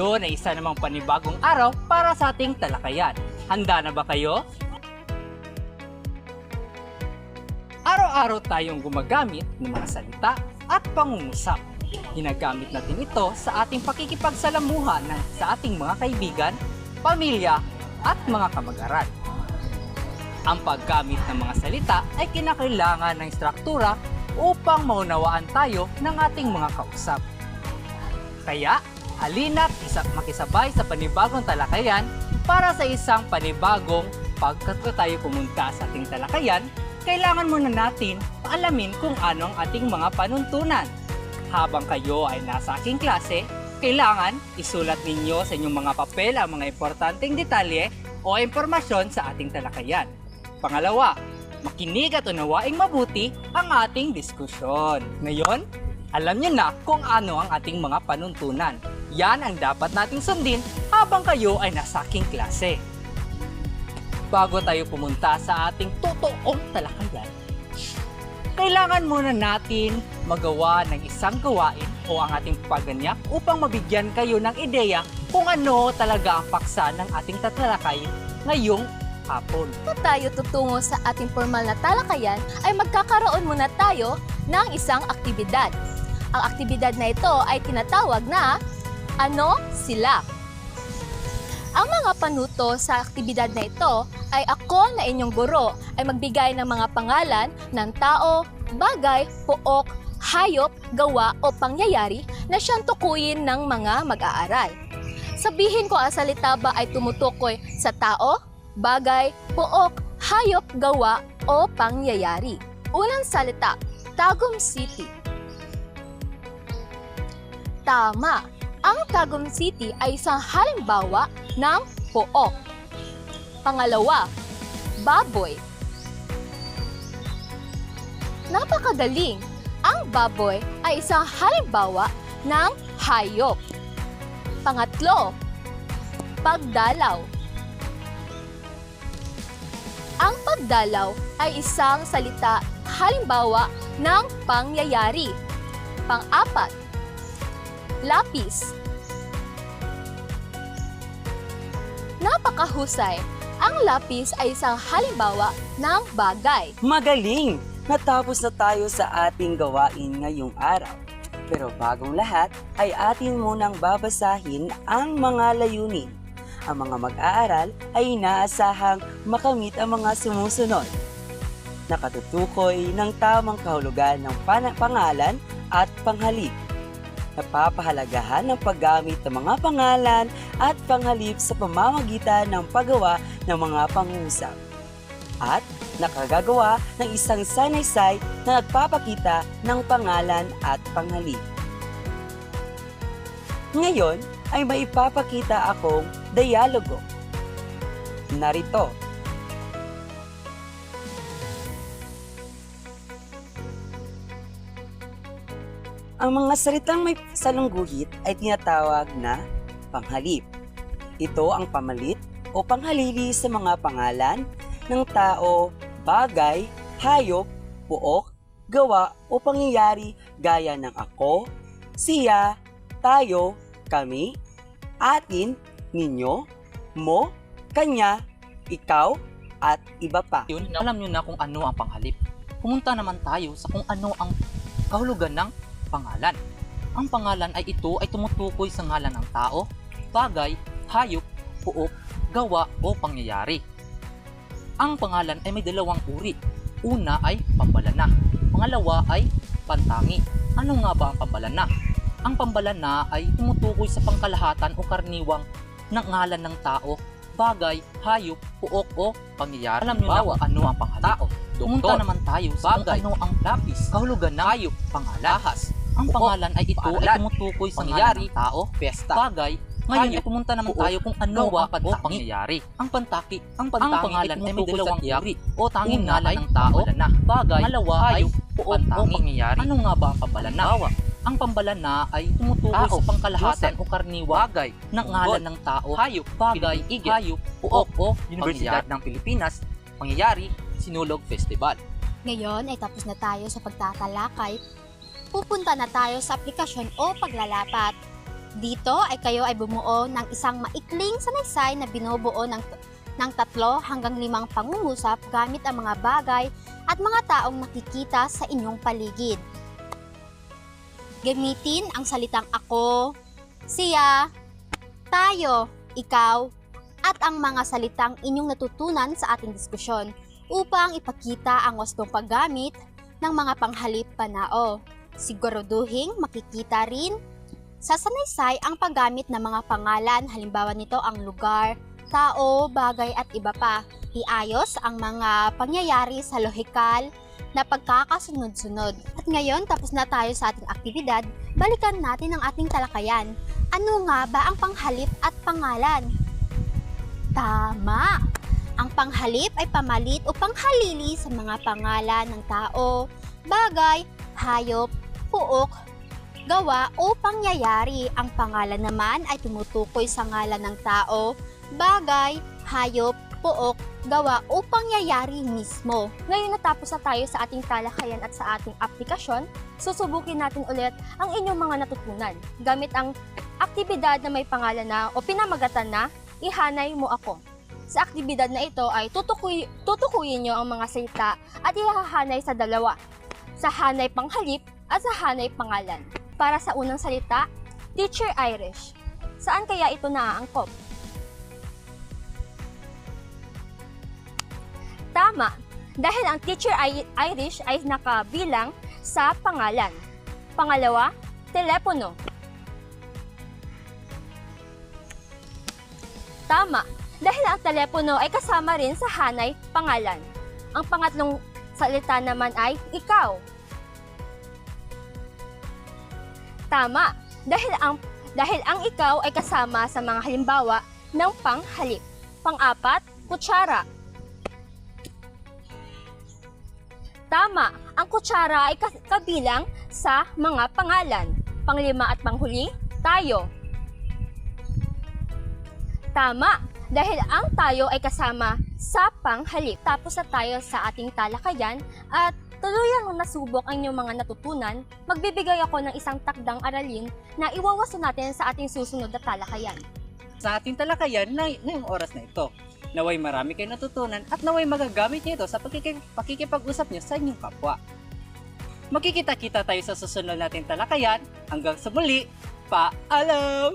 Ngayon ay isa namang panibagong araw para sa ating talakayan. Handa na ba kayo? Araw-araw tayong gumagamit ng mga salita at pangungusap. Ginagamit natin ito sa ating pakikipagsalamuha sa ating mga kaibigan, pamilya at mga kamag-aral. Ang paggamit ng mga salita ay kinakailangan ng struktura upang maunawaan tayo ng ating mga kausap. Kaya, halina't makisabay sa panibagong talakayan para sa isang panibagong pagkat tayo pumunta sa ating talakayan, kailangan muna natin paalamin kung ano ang ating mga panuntunan. Habang kayo ay nasa aking klase, kailangan isulat ninyo sa inyong mga papel ang mga importanteng detalye o impormasyon sa ating talakayan. Pangalawa, makinig at unawaing mabuti ang ating diskusyon. Ngayon, alam niyo na kung ano ang ating mga panuntunan. Yan ang dapat nating sundin habang kayo ay nasa aking klase. Bago tayo pumunta sa ating totoong talakayan, kailangan muna natin magawa ng isang gawain o ang ating paganyak upang mabigyan kayo ng ideya kung ano talaga ang paksa ng ating tatalakay ngayong hapon. Kung tayo tutungo sa ating formal na talakayan, ay magkakaroon muna tayo ng isang aktibidad. Ang aktibidad na ito ay tinatawag na Ano Sila? Ang mga panuto sa aktibidad na ito ay ako na inyong guro ay magbigay ng mga pangalan ng tao, bagay, pook, hayop, gawa o pangyayari na siyang tukuyin ng mga mag-aaral. Sabihin ko ang salita ba ay tumutukoy sa tao, bagay, pook, hayop, gawa o pangyayari. Unang salita, Tagum City. Tama! Ang Tagum City ay isang halimbawa ng pook. Pangalawa, baboy. Napakagaling! Ang baboy ay isang halimbawa ng hayop. Pangatlo, pagdalaw. Ang pagdalaw ay isang salita halimbawa ng pangyayari. Pang-apat, lapis. Napakahusay! Ang lapis ay isang halimbawa ng bagay. Magaling! Natapos na tayo sa ating gawain ngayong araw. Pero bagong lahat ay atin munang babasahin ang mga layunin. Ang mga mag-aaral ay inaasahang makamit ang mga sumusunod. Nakatutukoy ng tamang kahulugan ng pangalan at panghalip. Napapahalagahan ng paggamit ng mga pangalan at panghalip sa pamamagitan ng paggawa ng mga pangungusap. At nakagagawa ng isang sanaysay na nagpapakita ng pangalan at panghalip. Ngayon ay maipapakita akong dialogo. Narito. Ang mga salitang may salungguhit ay tinatawag na panghalip. Ito ang pamalit o panghalili sa mga pangalan ng tao, bagay, hayop, pook, gawa o pangyayari gaya ng ako, siya, tayo, kami, atin, ninyo, mo, kanya, ikaw, at iba pa. Yun, alam nyo na kung ano ang panghalip. Pumunta naman tayo sa kung ano ang kahulugan ng pangalan. Ang pangalan ay ito ay tumutukoy sa ngalan ng tao, bagay, hayop, pook, gawa o pangyayari. Ang pangalan ay may dalawang uri. Una ay pambalana. Pangalawa ay pantangi. Ano nga ba ang pambalana? Ang pambalana ay tumutukoy sa pangkalahatan o karaniwang ng ngalan ng tao, bagay, hayop, pook o pangyayari. Alam nyo na ano ang panghalip. Pumunta naman tayo sa bagay, ano ang lapis, kahulugan ng hayop, pangalan, ahas. Ang pangalan ay ito ay tumutukoy sa pangyayari, tao, pesta, bagay. Ngayon ay pumunta naman tayo kung ano ang o pangyayari. Ang pantangi ang pangalan ay may dalawang uri o tanging ngalan ng tao, bagay, hayop, o pangyayari. Ano nga ba ang pambalana? Ang pambalana ay tumutukoy sa pangkalahatan o karaniwang bagay ng ngalan ng tao, hayop, bagay, hayop, o Universidad ng Pilipinas, pangyayari, Sinulog Festival. Ngayon ay tapos na tayo sa pagtatalakay. Pupunta na tayo sa aplikasyon o paglalapat. Dito ay kayo ay bumuo ng isang maikling sanaysay na binubuo ng 3 hanggang 5 pangungusap gamit ang mga bagay at mga taong nakikita sa inyong paligid. Gamitin ang salitang ako, siya, tayo, ikaw, at ang mga salitang inyong natutunan sa ating diskusyon upang ipakita ang wastong paggamit ng mga panghalip panao. Siguraduhin makikita rin sa sanaysay ang paggamit ng mga pangalan, halimbawa nito ang lugar, tao, bagay at iba pa. Iayos ang mga pangyayari sa lohikal na pagkakasunod-sunod. At ngayon, tapos na tayo sa ating aktibidad, balikan natin ang ating talakayan. Ano nga ba ang panghalip at pangalan? Tama! Ang panghalip ay pamalit o panghalili sa mga pangalan ng tao, bagay, hayop, puok, gawa o pangyayari. Ang pangalan naman ay tumutukoy sa ngalan ng tao, bagay, hayop, puok, gawa o pangyayari mismo. Ngayon natapos na tayo sa ating talakayan at sa ating aplikasyon, susubukin natin ulit ang inyong mga natutunan. Gamit ang aktibidad na may pangalan na o pinamagatan na, ihanay mo ako. Sa aktibidad na ito ay tutukuyin nyo ang mga salita at ihahanay sa dalawa, sa hanay panghalip at sa hanay pangalan. Para sa unang salita, Teacher Irish. Saan kaya ito naaangkop? Tama, dahil ang Teacher Irish ay nakabilang sa pangalan. Pangalawa, telepono. Tama, dahil ang telepono ay kasama rin sa hanay pangalan. Ang pangatlong salita naman ay ikaw. Tama, dahil ang ikaw ay kasama sa mga halimbawa ng panghalip. Pang-apat, kutsara. Tama, ang kutsara ay kabilang sa mga pangalan. Panglima at panghuli, tayo. Tama, dahil ang tayo ay kasama sa panghalip. Tapos na tayo sa ating talakayan at tuluyang nasubok ang inyong mga natutunan, magbibigay ako ng isang takdang aralin na iwawaso natin sa ating susunod na talakayan. Sa ating talakayan na ngayong oras na ito, naway marami kayong natutunan at naway magagamit niyo ito sa pakikipag-usap niyo sa inyong kapwa. Magkikita-kita tayo sa susunod nating talakayan. Hanggang sa muli, paalam!